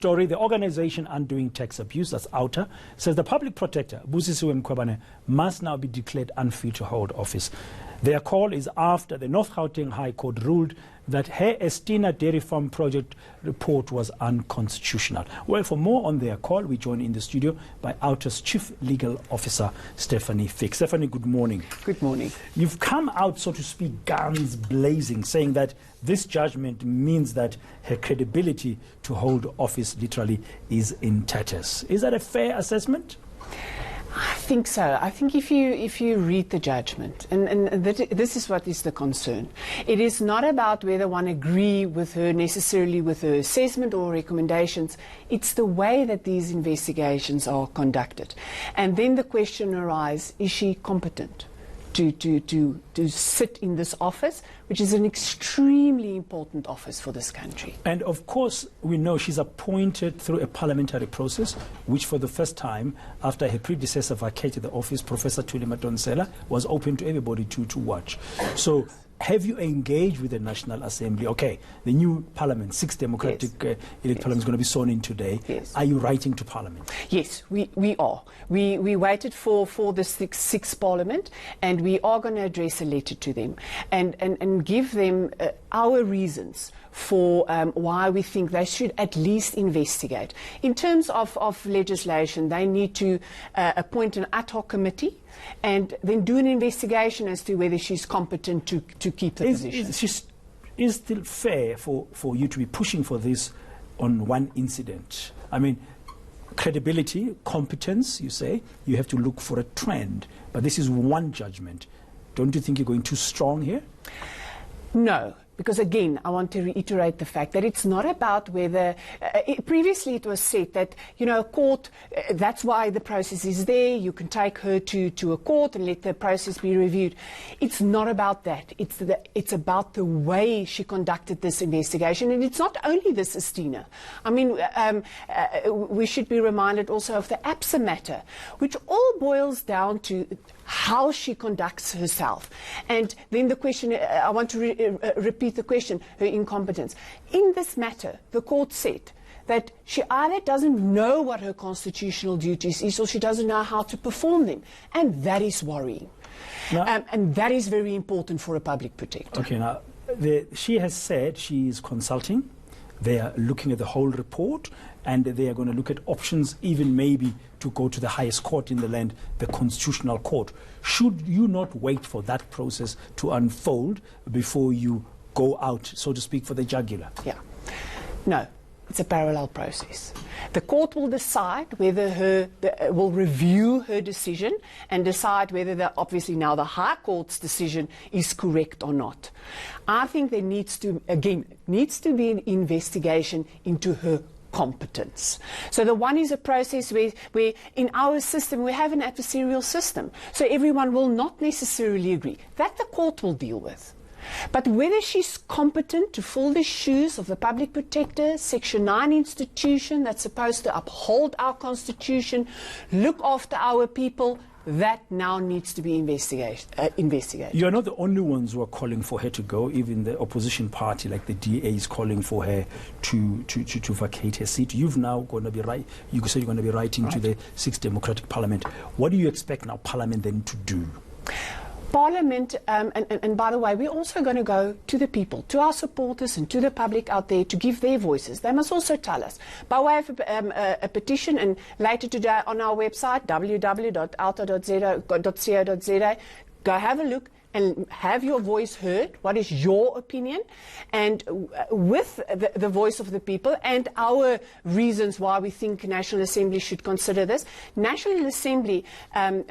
story, the organization Undoing Tax Abuse, that's OUTA, says the public protector, Busisiwe Mkhwebane, must now be declared unfit to hold office. Their call is after the North Gauteng High Court ruled that her Estina Dairy Farm project report was unconstitutional. Well, for more on their call, we join in the studio by OUTA's Chief Legal Officer, Stephanie Fick. Stephanie, good morning. Good morning. You've come out, so to speak, guns blazing, saying that this judgment means that her credibility to hold office literally is in tatters. Is that a fair assessment? I think so. I think if you read the judgment, and this is what is the concern. It is not about whether one agree with her necessarily with her assessment or recommendations. It's the way that these investigations are conducted. And then the question arises, is she competent to sit in this office, which is an extremely important office for this country. And of course, we know she's appointed through a parliamentary process, which for the first time, after her predecessor vacated the office, Professor Thuli Madonsela, was open to everybody to watch. So have you engaged with the National Assembly? Okay, the new parliament, 6th democratic elect parliament is going to be sworn in today. Yes. Are you writing to parliament? Yes, we are. We waited for the sixth parliament, and we are going to address a letter to them and give them our reasons for why we think they should at least investigate. In terms of legislation, they need to appoint an ad hoc committee and then do an investigation as to whether she's competent to keep the position. Is still fair for you to be pushing for this on one incident? I mean, credibility, competence, you say, you have to look for a trend. But this is one judgment. Don't you think you're going too strong here? No. Because again, I want to reiterate the fact that it's not about whether, previously it was said that, you know, a court, that's why the process is there, you can take her to a court and let the process be reviewed. It's not about that. It's about the way she conducted this investigation. And it's not only this, Estina. I mean, we should be reminded also of the APSA matter, which all boils down to how she conducts herself. And then the question, I want to repeat the question, her incompetence. In this matter, the court said that she either doesn't know what her constitutional duties is or she doesn't know how to perform them. And that is worrying. Now, and that is very important for a public protector. Okay, now, she has said she is consulting. They are looking at the whole report, and they are going to look at options, even maybe to go to the highest court in the land, the Constitutional Court. Should you not wait for that process to unfold before you go out, so to speak, for the jugular? Yeah. No. It's a parallel process. The court will decide whether will review her decision and decide whether obviously now the High Court's decision is correct or not. I think there needs to be an investigation into her competence. So the one is a process where in our system we have an adversarial system. So everyone will not necessarily agree. That the court will deal with. But whether she's competent to fill the shoes of the public protector, Section 9 institution that's supposed to uphold our constitution, look after our people, that now needs to be investigated. You're not the only ones who are calling for her to go. Even the opposition party, like the DA, is calling for her to vacate her seat. You've now going to be you said you're going to be writing to the 6th Democratic Parliament. What do you expect now Parliament then to do? Parliament, and by the way, we're also going to go to the people, to our supporters and to the public out there to give their voices. They must also tell us by way of a petition, and later today on our website, www.outa.co.za, go have a look and have your voice heard. What is your opinion? And with the voice of the people and our reasons why we think National Assembly should consider this, National Assembly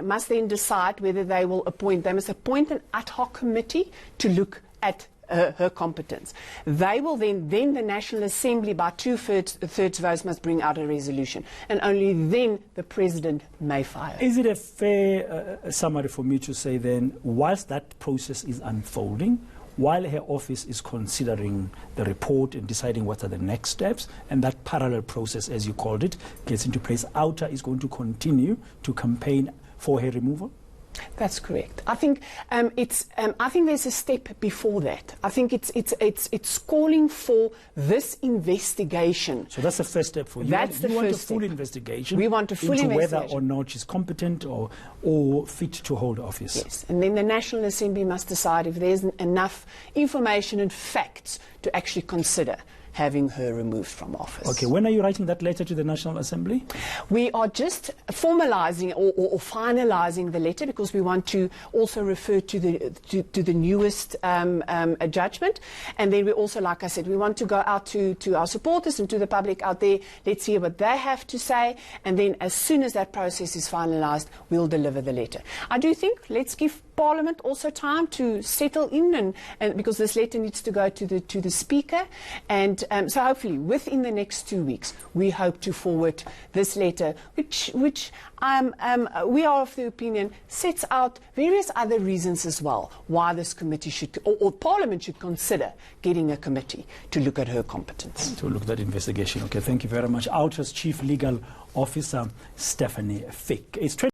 must then decide whether they must appoint an ad hoc committee to look at her competence. They will then the National Assembly by two-thirds votes must bring out a resolution, and only then the President may fire. Is it a fair summary for me to say then, whilst that process is unfolding, while her office is considering the report and deciding what are the next steps, and that parallel process, as you called it, gets into place, OUTA is going to continue to campaign for her removal? That's correct. I think I think there's a step before that. I think it's calling for this investigation. So that's the first step for you. That's the you want a first full step. investigation. We want a full into investigation. whether or not she's competent or fit to hold office. Yes, and then the National Assembly must decide if there's enough information and facts to actually consider having her removed from office. Okay, when are you writing that letter to the National Assembly? We are just formalising or finalising the letter, because we want to also refer to the newest judgment. And then we also, like I said, we want to go out to our supporters and to the public out there. Let's hear what they have to say. And then as soon as that process is finalised, we'll deliver the letter. I do think let's give Parliament also time to settle in, and because this letter needs to go to the Speaker. And so hopefully within the next 2 weeks, we hope to forward this letter, which we are of the opinion sets out various other reasons as well why this committee should, or Parliament should consider getting a committee to look at her competence. To look at that investigation. Okay, thank you very much. OUTA's Chief Legal Officer, Stephanie Fick. It's